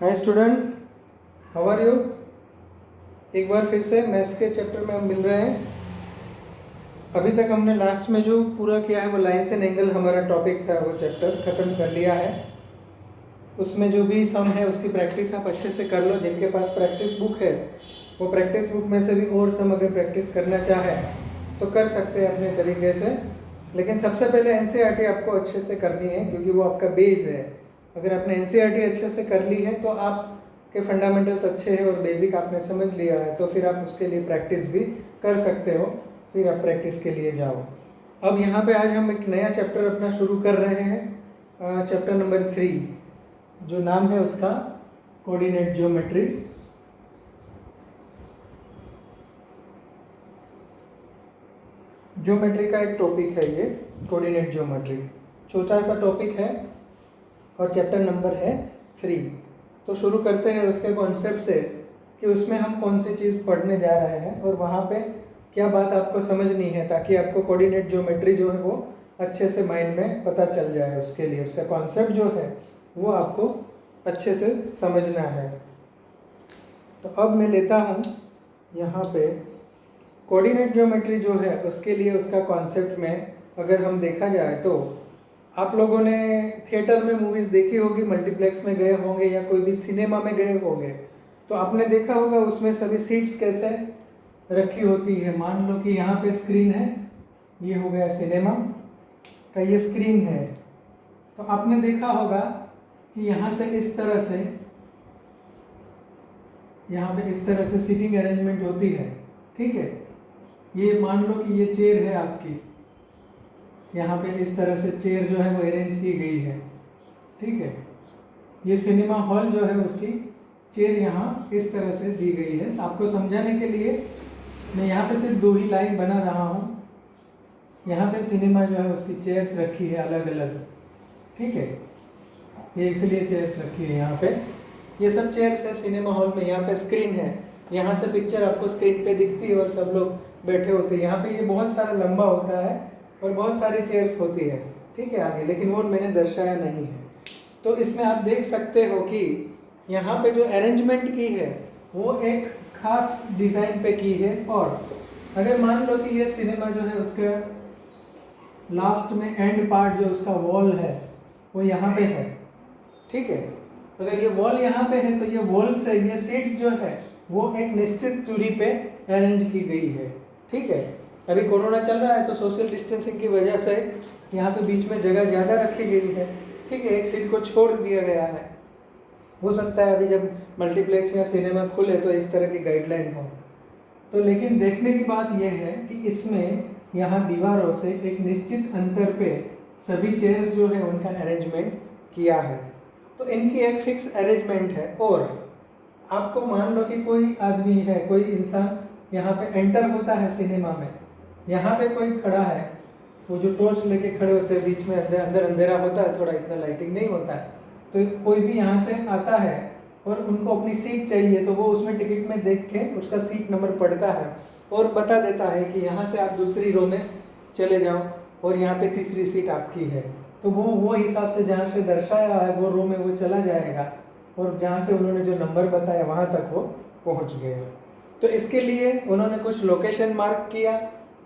Hi student, how are you. एक बार फिर से मैथ्स के चैप्टर में हम मिल रहे हैं। अभी तक हमने लास्ट में जो पूरा किया है वो लाइन्स एंड एंगल हमारा टॉपिक था, वो चैप्टर ख़त्म कर लिया है। उसमें जो भी सम है उसकी प्रैक्टिस आप अच्छे से कर लो। जिनके पास प्रैक्टिस बुक है वो प्रैक्टिस बुक में से भी और सम अगर प्रैक्टिस करना चाहे तो कर सकते हैं अपने तरीके से। लेकिन सबसे पहले एनसीईआरटी आपको अच्छे से करनी है, क्योंकि वो आपका बेस है। अगर आपने एनसीईआरटी अच्छे से कर ली है तो आपके फंडामेंटल्स अच्छे हैं और बेसिक आपने समझ लिया है, तो फिर आप उसके लिए प्रैक्टिस भी कर सकते हो। फिर आप प्रैक्टिस के लिए जाओ। अब यहाँ पे आज हम एक नया चैप्टर अपना शुरू कर रहे हैं, चैप्टर नंबर 3, जो नाम है उसका कोऑर्डिनेट ज्योमेट्री। ज्योमेट्री का एक टॉपिक है ये, कोऑर्डिनेट ज्योमेट्री। छोटा सा टॉपिक है और चैप्टर नंबर है 3। तो शुरू करते हैं उसके कॉन्सेप्ट से कि उसमें हम कौन सी चीज़ पढ़ने जा रहे हैं और वहाँ पे क्या बात आपको समझनी है, ताकि आपको कोऑर्डिनेट ज्योमेट्री जो है वो अच्छे से माइंड में पता चल जाए। उसके लिए उसका कॉन्सेप्ट जो है वो आपको अच्छे से समझना है। तो अब मैं लेता हूँ यहाँ पे कोऑर्डिनेट ज्योमेट्री जो है उसके लिए उसका कॉन्सेप्ट में अगर हम देखा जाए तो आप लोगों ने थिएटर में मूवीज़ देखी होगी, मल्टीप्लेक्स में गए होंगे या कोई भी सिनेमा में गए होंगे, तो आपने देखा होगा उसमें सभी सीट्स कैसे रखी होती है। मान लो कि यहाँ पे स्क्रीन है, ये हो गया सिनेमा का ये स्क्रीन है। तो आपने देखा होगा कि यहाँ से इस तरह से, यहाँ पे इस तरह से सीटिंग अरेंजमेंट होती है, ठीक है। ये मान लो कि ये चेयर है आपकी, यहाँ पे इस तरह से चेयर जो है वो अरेंज की गई है, ठीक है। ये सिनेमा हॉल जो है उसकी चेयर यहाँ इस तरह से दी गई है। आपको समझाने के लिए मैं यहाँ पे सिर्फ 2 ही लाइन बना रहा हूँ। यहाँ पे सिनेमा जो है उसकी चेयर्स रखी है अलग अलग, ठीक है। ये इसलिए चेयर्स रखी है यहाँ पे, ये सब चेयर्स है सिनेमा हॉल में। यहाँ पे स्क्रीन है, यहाँ से पिक्चर आपको स्क्रीन पे दिखती है और सब लोग बैठे होते हैं। यहाँ पे ये बहुत सारा लंबा होता है और बहुत सारी चेयर्स होती है, ठीक है आगे, लेकिन वो मैंने दर्शाया नहीं है। तो इसमें आप देख सकते हो कि यहाँ पे जो अरेंजमेंट की है वो एक खास डिज़ाइन पे की है। और अगर मान लो कि ये सिनेमा जो है उसका लास्ट में एंड पार्ट जो उसका वॉल है वो यहाँ पे है, ठीक है। अगर ये वॉल यहाँ पे है तो ये वॉल से ये सीट्स जो है वो एक निश्चित दूरी पे अरेंज की गई है, ठीक है। अभी कोरोना चल रहा है तो सोशल डिस्टेंसिंग की वजह से यहाँ पे बीच में जगह ज़्यादा रखी गई है, ठीक है। एक सीट को छोड़ दिया गया है। हो सकता है अभी जब मल्टीप्लेक्स या सिनेमा खुले तो इस तरह की गाइडलाइन हो। तो लेकिन देखने की बात यह है कि इसमें यहाँ दीवारों से एक निश्चित अंतर पे सभी चेयर्स जो है उनका अरेंजमेंट किया है। तो इनकी एक फिक्स अरेंजमेंट है। और आपको मान लो कि कोई आदमी है, कोई इंसान यहाँ पे एंटर होता है सिनेमा में, यहाँ पे कोई खड़ा है, वो जो टॉर्च लेके खड़े होते हैं बीच में, अंदर अंधेरा होता है, थोड़ा इतना लाइटिंग नहीं होता है। तो कोई भी यहाँ से आता है और उनको अपनी सीट चाहिए तो वो उसमें टिकट में देख के उसका सीट नंबर पढ़ता है और बता देता है कि यहाँ से आप दूसरी रो में चले जाओ और यहाँ पे तीसरी सीट आपकी है। तो वो हिसाब से जहाँ से दर्शाया है वो रो में वो चला जाएगा और जहाँ से उन्होंने जो नंबर बताया वहाँ तक वो पहुँच गया। तो इसके लिए उन्होंने कुछ लोकेशन मार्क किया,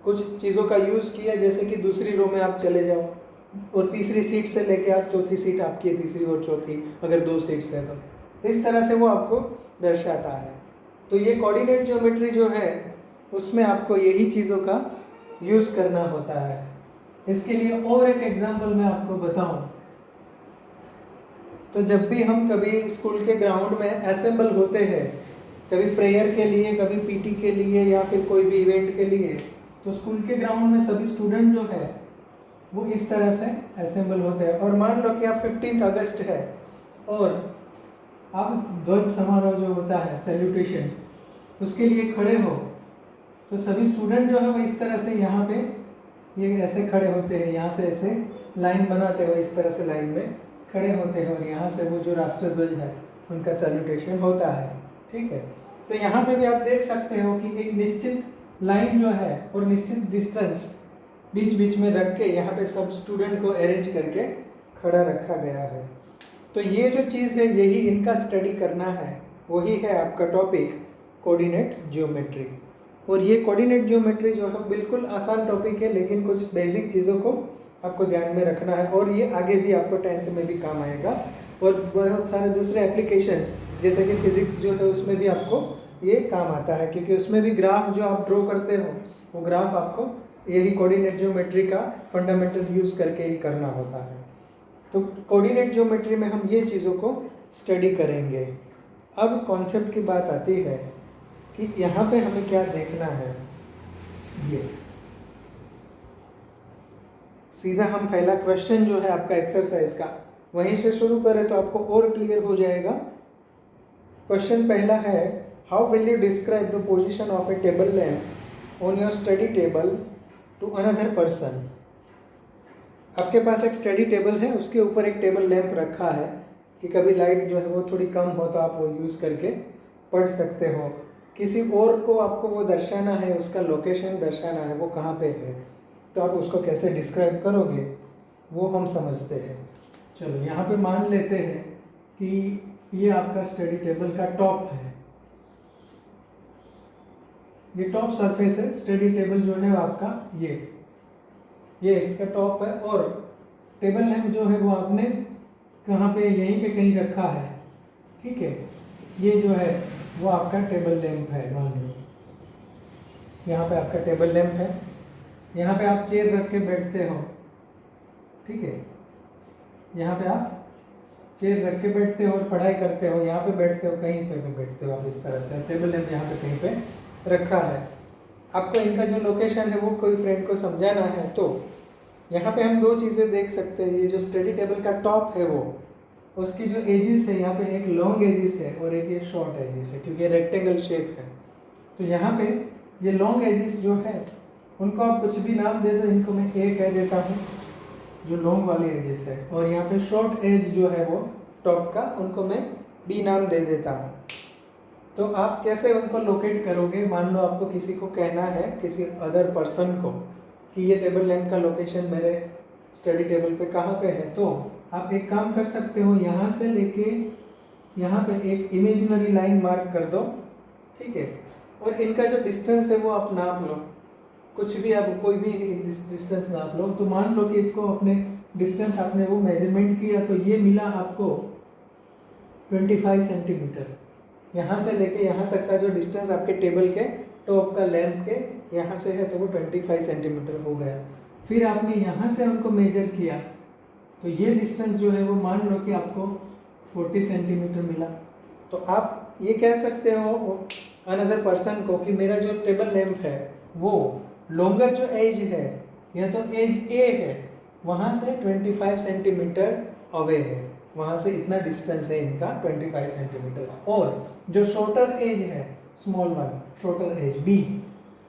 कुछ चीज़ों का यूज़ किया, जैसे कि दूसरी रो में आप चले जाओ और तीसरी सीट से लेके आप चौथी सीट आपकी है, तीसरी और चौथी अगर 2 सीट्स है तो इस तरह से वो आपको दर्शाता है। तो ये कोऑर्डिनेट ज्योमेट्री जो है उसमें आपको यही चीज़ों का यूज़ करना होता है। इसके लिए और एक एग्जांपल मैं आपको बताऊं तो जब भी हम कभी स्कूल के ग्राउंड में असेंबल होते हैं, कभी प्रेयर के लिए, कभी पीटी के लिए या फिर कोई भी इवेंट के लिए, तो स्कूल के ग्राउंड में सभी स्टूडेंट जो है वो इस तरह से असेंबल होते हैं। और मान लो कि आप 15 अगस्त है और आप ध्वज समारोह जो होता है, सैल्यूटेशन, उसके लिए खड़े हो, तो सभी स्टूडेंट जो है वो इस तरह से यहाँ पे ये ऐसे खड़े होते हैं, यहाँ से ऐसे लाइन बनाते हुए इस तरह से लाइन में खड़े होते हैं और यहाँ से वो जो राष्ट्रध्वज है उनका सैल्यूटेशन होता है, ठीक है। तो यहाँ पे भी आप देख सकते हो कि एक निश्चित लाइन जो है और निश्चित डिस्टेंस बीच बीच में रख के यहाँ पे सब स्टूडेंट को अरेंज करके खड़ा रखा गया है। तो ये जो चीज़ है यही इनका स्टडी करना है, वही है आपका टॉपिक कोऑर्डिनेट ज्योमेट्री। और ये कोऑर्डिनेट ज्योमेट्री जो है बिल्कुल आसान टॉपिक है, लेकिन कुछ बेसिक चीज़ों को आपको ध्यान में रखना है, और ये आगे भी आपको 10th में भी काम आएगा। और बहुत सारे दूसरे एप्लीकेशंस जैसे कि फिज़िक्स जो है उसमें भी आपको ये काम आता है, क्योंकि उसमें भी ग्राफ जो आप ड्रॉ करते हो वो ग्राफ आपको यही कोऑर्डिनेट ज्योमेट्री का फंडामेंटल यूज़ करके ही करना होता है। तो कोऑर्डिनेट ज्योमेट्री में हम ये चीज़ों को स्टडी करेंगे। अब कॉन्सेप्ट की बात आती है कि यहाँ पे हमें क्या देखना है। ये सीधा हम पहला क्वेश्चन जो है आपका एक्सरसाइज का वहीं से शुरू करें तो आपको और क्लियर हो जाएगा। क्वेश्चन पहला है, how will you describe the position of a table lamp on your study table to another person. आपके पास एक स्टडी टेबल है, उसके ऊपर एक टेबल लैंप रखा है कि कभी लाइट जो है वो थोड़ी कम हो तो आप वो यूज़ करके पढ़ सकते हो। किसी और को आपको वो दर्शाना है, उसका लोकेशन दर्शाना है, वो कहाँ पे है, तो आप उसको कैसे डिस्क्राइब करोगे वो हम समझते हैं। चलो यहाँ पे मान लेते हैं कि ये आपका स्टडी टेबल का टॉप है, ये टॉप सरफेस है। स्टडी टेबल जो है आपका ये इसका टॉप है, और टेबल लैंप जो है वो आपने कहाँ पे, यहीं पे कहीं रखा है, ठीक है। ये जो है वो आपका टेबल लैंप है, मान लो यहाँ पे आपका टेबल लैंप है। यहाँ पे आप चेयर रख के बैठते हो, ठीक है, यहाँ पे आप चेयर रख के बैठते हो और पढ़ाई करते हो, यहाँ पे बैठते हो, कहीं पे भी बैठते हो आप इस तरह से। टेबल लैंप यहाँ पे कहीं पे रखा है। आपको इनका जो लोकेशन है वो कोई फ्रेंड को समझाना है, तो यहाँ पे हम दो चीज़ें देख सकते हैं। ये जो स्टडी टेबल का टॉप है वो, उसकी जो एजिस है, यहाँ पे एक लॉन्ग एजिस है और एक ये शॉर्ट एजिस है, क्योंकि रेक्टेंगल शेप है। तो यहाँ पे ये लॉन्ग एजिस जो है उनको आप कुछ भी नाम दे दो, इनको मैं ए कह देता हूँ जो लॉन्ग वाली एजिस है, और यहाँ पे शॉर्ट एज जो है वो टॉप का, उनको मैं बी नाम दे देता हूँ। तो आप कैसे उनको लोकेट करोगे, मान लो आपको किसी को कहना है, किसी अदर पर्सन को, कि ये टेबल लैंप का लोकेशन मेरे स्टडी टेबल पे कहाँ पे है, तो आप एक काम कर सकते हो, यहाँ से लेके यहाँ पे एक इमेजिनरी लाइन मार्क कर दो, ठीक है, और इनका जो डिस्टेंस है वो आप नाप लो, कुछ भी आप कोई भी डिस्टेंस नाप लो। तो मान लो कि इसको अपने डिस्टेंस आपने वो मेजरमेंट किया, तो ये मिला आपको 25 सेंटीमीटर। यहाँ से लेके यहाँ तक का जो डिस्टेंस आपके टेबल के टॉप का लैंप के यहाँ से है, तो वो 25 सेंटीमीटर हो गया। फिर आपने यहाँ से उनको मेजर किया, तो ये डिस्टेंस जो है वो मान लो कि आपको 40 सेंटीमीटर मिला। तो आप ये कह सकते हो अनदर पर्सन को कि मेरा जो टेबल लैंप है वो लॉन्गर जो एज है, या तो एज ए है, वहाँ से 25 सेंटीमीटर अवे है, वहाँ से इतना डिस्टेंस है इनका 25 सेंटीमीटर। और जो शॉर्टर एज है, small one, shorter edge B,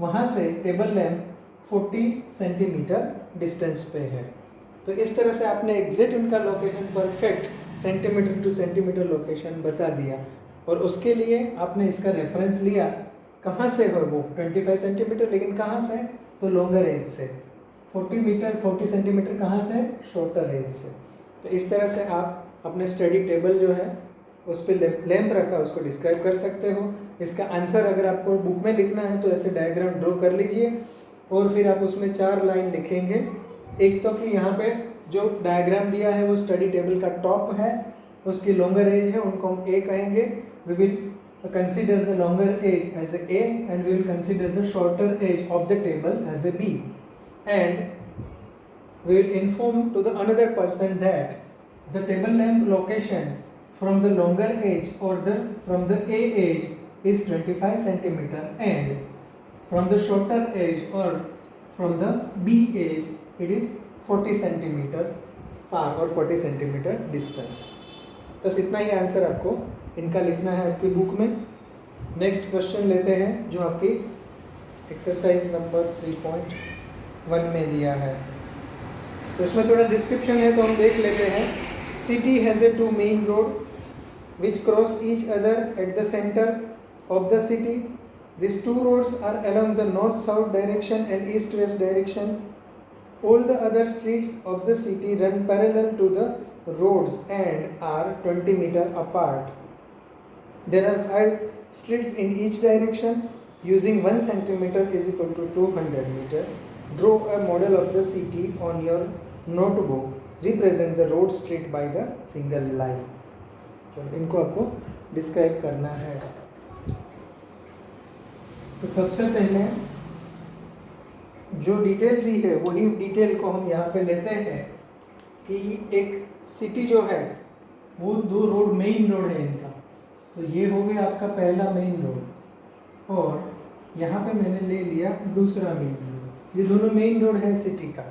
वहाँ से टेबल लैंप 40 सेंटीमीटर डिस्टेंस पे है। तो इस तरह से आपने एग्जैक्ट उनका location perfect centimetre two centimetre location बता दिया, और उसके लिए आपने इसका रेफरेंस लिया, कहाँ से हो वो 25 सेंटीमीटर, लेकिन कहाँ से, तो लॉन्गर एज से। 40 सेंटीमीटर कहाँ से, शॉर्टर एज से। तो इस तरह से आप अपने स्टडी टेबल जो है उस पर लैंप रखा है उसको डिस्क्राइब कर सकते हो। इसका आंसर अगर आपको बुक में लिखना है तो ऐसे डायग्राम ड्रॉ कर लीजिए, और फिर आप उसमें 4 लाइन लिखेंगे। एक तो कि यहाँ पे जो डायग्राम दिया है वो स्टडी टेबल का टॉप है, उसकी लॉन्गर एज है, उनको हम ए कहेंगे। We will consider the longer edge as A and we will consider the shorter edge of the table as A B, and we will inform to the another person that the table lamp location from the longer edge or from the A edge is 25 centimeter, and from the shorter edge or from the B edge it is 40 centimeter far or 40 centimeter distance। बस इतना ही answer आपको इनका लिखना है आपकी book में। Next question लेते हैं जो आपकी एक्सरसाइज नंबर 3.1 में दिया है। तो इसमें थोड़ा डिस्क्रिप्शन है तो हम देख लेते हैं। City has a 2 main road which cross each other at the centre of the city. This 2 roads are along the north-south direction and east-west direction. All the other streets of the city run parallel to the roads and are 20 meter apart. There are 5 streets in each direction. Using 1 centimeter is equal to 200 meter. Draw a model of the city on your notebook. Represent the road street by the single line. तो इनको आपको describe करना है. तो सबसे पहले जो detail दी है वही डिटेल को हम यहाँ पे लेते हैं कि एक सिटी जो है वो 2 रोड मेन रोड है इनका. तो ये हो गया आपका पहला मेन रोड और यहाँ पे मैंने ले लिया दूसरा मेन रोड. ये दोनों मेन रोड है सिटी का.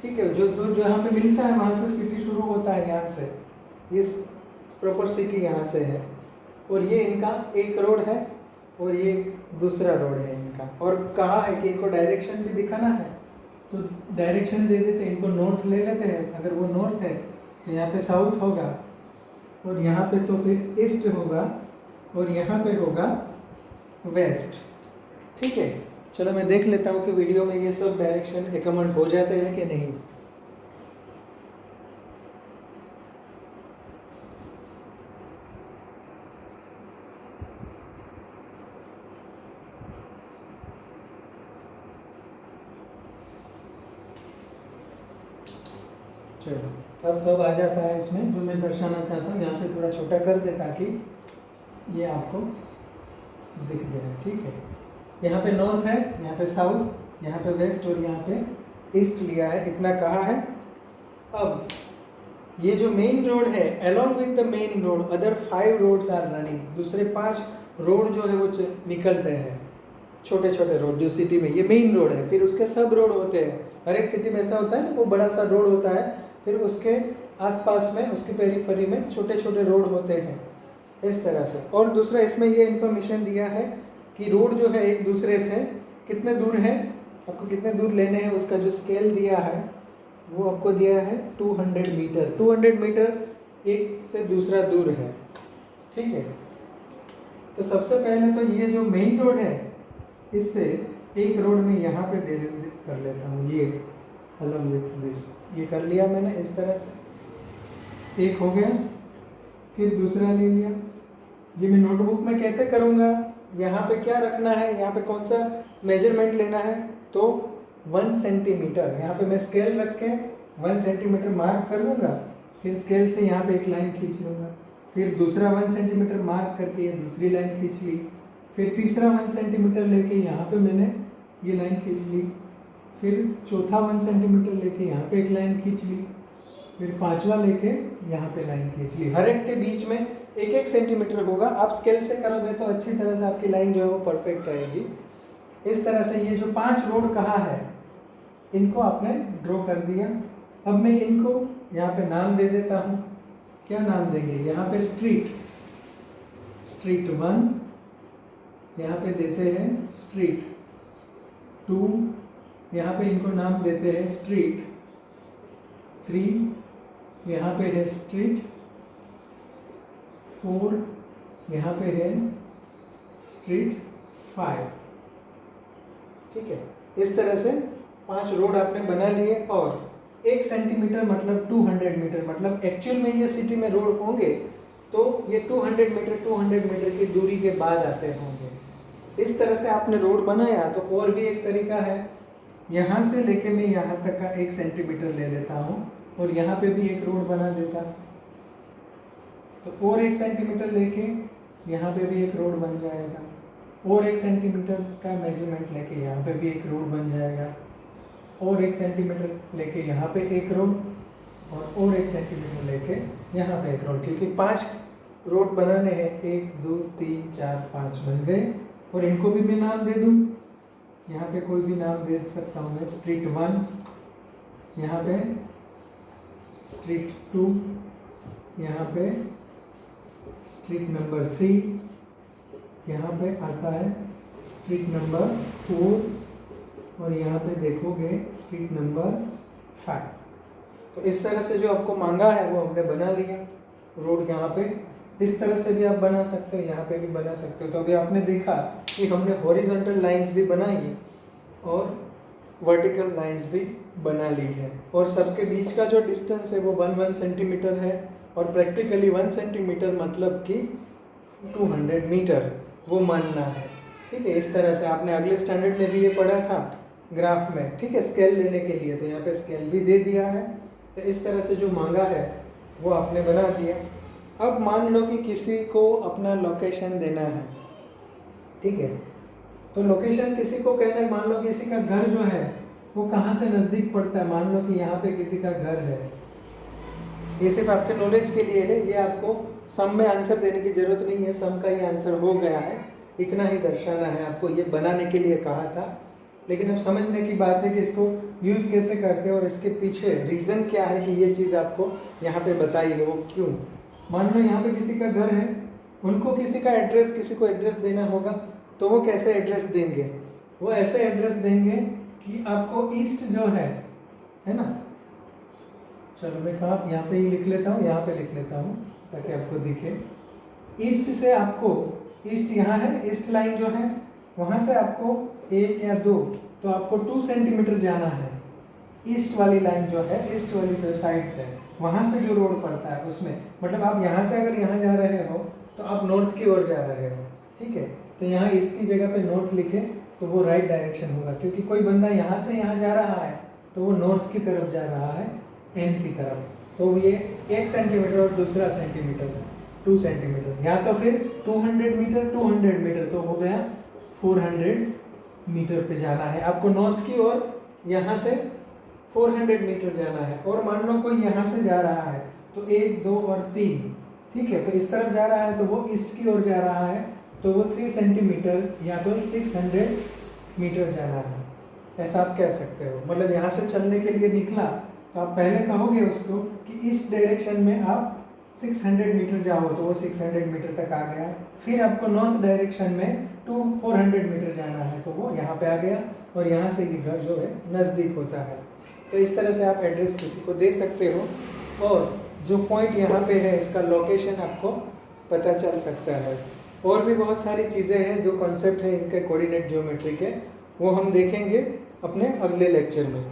ठीक है. जो यहाँ पे मिलता है वहाँ से सिटी शुरू होता है. यहाँ से ये प्रॉपर सिटी यहाँ से है और ये इनका एक रोड है और ये दूसरा रोड है इनका. और कहा है कि इनको डायरेक्शन भी दिखाना है तो डायरेक्शन दे देते हैं. इनको नॉर्थ ले लेते हैं. अगर वो नॉर्थ है तो यहाँ पे साउथ होगा और यहाँ पे तो फिर ईस्ट होगा और यहाँ पे होगा वेस्ट. ठीक है. चलो मैं देख लेता हूँ कि वीडियो में ये सब डायरेक्शन एकमेंट हो जाते हैं कि नहीं. चलो अब सब आ जाता है इसमें जो मैं दर्शाना चाहता हूँ. यहाँ से थोड़ा छोटा कर दे ताकि ये आपको दिख जाए. ठीक है. यहाँ पे नॉर्थ है, यहाँ पे साउथ, यहाँ पे वेस्ट और यहाँ पे ईस्ट लिया है. इतना कहा है. अब ये जो मेन रोड है along with the main road other 5 roads are running. दूसरे 5 रोड जो है वो निकलते हैं. छोटे छोटे रोड जो सिटी में ये मेन रोड है. फिर उसके सब रोड होते हैं. हर एक सिटी में ऐसा होता है ना, वो बड़ा सा रोड होता है फिर उसके आसपास में उसके पेरीफेरी में छोटे छोटे रोड होते हैं इस तरह से. और दूसरा इसमें ये इन्फॉर्मेशन दिया है कि रोड जो है एक दूसरे से कितने दूर है, आपको कितने दूर लेने हैं उसका जो स्केल दिया है वो आपको दिया है 200 मीटर. 200 मीटर एक से दूसरा दूर है. ठीक है. तो सबसे पहले तो ये जो मेन रोड है इससे एक रोड में यहाँ पे कर लेता हूँ. ये अलॉन्ग विथ दिस ये कर लिया मैंने इस तरह से. एक हो गया. फिर दूसरा ले लिया. ये मैं नोटबुक में कैसे करूँगा, यहाँ पे क्या रखना है, यहाँ पे कौन सा मेजरमेंट लेना है. तो 1 सेंटीमीटर यहाँ पे मैं स्केल रख के 1 सेंटीमीटर मार्क कर लूँगा. फिर स्केल से यहाँ पे एक लाइन खींच लूँगा. फिर दूसरा 1 सेंटीमीटर मार्क करके ये दूसरी लाइन खींच ली. फिर तीसरा 1 सेंटीमीटर लेके यहाँ पे मैंने ये लाइन खींच ली. फिर चौथा 1 सेंटीमीटर लेके यहाँ पे एक लाइन खींच ली. फिर पांचवा लेके यहाँ पे लाइन खींच ली. हर एक के बीच में 1-1 सेंटीमीटर होगा. आप स्केल से करोगे तो अच्छी तरह से आपकी लाइन जो है वो परफेक्ट रहेगी. इस तरह से ये जो 5 रोड कहा है इनको आपने ड्रॉ कर दिया. अब मैं इनको यहाँ पे नाम दे देता हूँ. क्या नाम देंगे, यहाँ पे स्ट्रीट 1 यहाँ पे देते हैं स्ट्रीट 2, यहाँ पे इनको नाम देते हैं स्ट्रीट 3, यहाँ पे है स्ट्रीट 4, यहाँ पे है स्ट्रीट 5. ठीक है. इस तरह से 5 रोड आपने बना लिए. और 1 सेंटीमीटर मतलब 200 मीटर मतलब एक्चुअल में ये सिटी में रोड होंगे तो ये 200 मीटर की दूरी के बाद आते होंगे. इस तरह से आपने रोड बनाया. तो और भी एक तरीका है. यहाँ से लेके मैं यहाँ तक का 1 सेंटीमीटर ले लेता हूँ और यहाँ पे भी एक रोड बना देता. तो और 1 सेंटीमीटर लेके यहाँ पे भी एक रोड बन जाएगा. और 1 सेंटीमीटर का मेजरमेंट लेके यहाँ पे भी एक रोड बन जाएगा. और 1 सेंटीमीटर लेके यहाँ पे एक रोड और 1 सेंटीमीटर लेके यहाँ पे एक रोड. क्योंकि 5 रोड बनाने हैं. 1 2 3 4 5 बन गए. और इनको भी मैं नाम दे दूँ. यहाँ पे कोई भी नाम दे सकता हूँ मैं. स्ट्रीट 1, यहाँ पे स्ट्रीट 2, यहाँ पे स्ट्रीट नंबर 3, यहाँ पे आता है स्ट्रीट नंबर 4 और यहाँ पे देखोगे स्ट्रीट नंबर 5. तो इस तरह से जो आपको मांगा है वो हमने बना लिया रोड. यहाँ पे इस तरह से भी आप बना सकते हो, यहाँ पे भी बना सकते हो. तो अभी आपने देखा कि हमने हॉरिजॉन्टल लाइंस भी बनाई और वर्टिकल लाइंस भी बना ली है और सबके बीच का जो डिस्टेंस है वो 1 सेंटीमीटर है और प्रैक्टिकली 1 सेंटीमीटर मतलब कि 200 मीटर वो मानना है। ठीक है, इस तरह से आपने अगले स्टैंडर्ड में भी ये पढ़ा था ग्राफ में। ठीक है, स्केल लेने के लिए तो यहाँ पे स्केल भी दे दिया है। तो इस तरह से जो मांगा है वो आपने बना दिया। अब मान लो कि किसी को अपना लोकेशन देना है। ठीक है, तो लोकेशन किसी को कहना है, मान लो किसी का घर जो है वो कहाँ से नज़दीक पड़ता है। मान लो कि यहाँ पे किसी का घर है, ये सिर्फ आपके नॉलेज के लिए है, ये आपको सम में आंसर देने की ज़रूरत नहीं है, सम का ये आंसर हो गया है, इतना ही दर्शाना है आपको, ये बनाने के लिए कहा था। लेकिन अब समझने की बात है कि इसको यूज़ कैसे करते हैं और इसके पीछे रीज़न क्या है कि ये चीज़ आपको यहाँ पे बताई है, वो क्यों। मान लो यहाँ पे किसी का घर है, उनको किसी का एड्रेस, किसी को एड्रेस देना होगा, तो वो कैसे एड्रेस देंगे? वो ऐसे एड्रेस देंगे कि आपको ईस्ट जो है ना, चलो मैं कहाँ यहाँ पे ही लिख लेता हूँ, यहाँ पे लिख लेता हूँ ताकि आपको दिखे। ईस्ट से आपको, ईस्ट यहाँ है, ईस्ट लाइन जो है वहाँ से आपको 1 या 2, तो आपको 2 सेंटीमीटर जाना है। ईस्ट वाली लाइन जो है, ईस्ट वाली साइड से, वहाँ से जो रोड पड़ता है उसमें, मतलब आप यहाँ से अगर यहाँ जा रहे हो तो आप नॉर्थ की ओर जा रहे हो। ठीक है, तो यहाँ इसकी जगह पे नॉर्थ लिखे तो वो राइट डायरेक्शन होगा, क्योंकि कोई बंदा यहाँ से यहाँ जा रहा है तो वो नॉर्थ की तरफ जा रहा है, एन की तरफ। तो ये 1 सेंटीमीटर और दूसरा सेंटीमीटर 2 सेंटीमीटर, या तो फिर 200 मीटर 200 मीटर, तो हो गया 400 मीटर पे जाना है आपको नॉर्थ की ओर, यहाँ से 400 मीटर जाना है। और मान लो कोई यहाँ से जा रहा है तो 1 2 और 3, ठीक है, तो इस तरफ जा रहा है तो वो ईस्ट की ओर जा रहा है, तो वो 3 सेंटीमीटर या तो 600 मीटर जाना है, ऐसा आप कह सकते हो। मतलब यहाँ से चलने के लिए निकला तो आप पहले कहोगे उसको कि इस डायरेक्शन में आप 600 मीटर जाओ, तो वो 600 मीटर तक आ गया। फिर आपको नॉर्थ डायरेक्शन में 400 मीटर जाना है, तो वो यहाँ पे आ गया, और यहाँ से ये घर जो है नज़दीक होता है। तो इस तरह से आप एड्रेस किसी को दे सकते हो, और जो पॉइंट यहाँ पे है इसका लोकेशन आपको पता चल सकता है। और भी बहुत सारी चीज़ें हैं जो कॉन्सेप्ट है इनके कोऑर्डिनेट ज्योमेट्री के, वो हम देखेंगे अपने अगले लेक्चर में।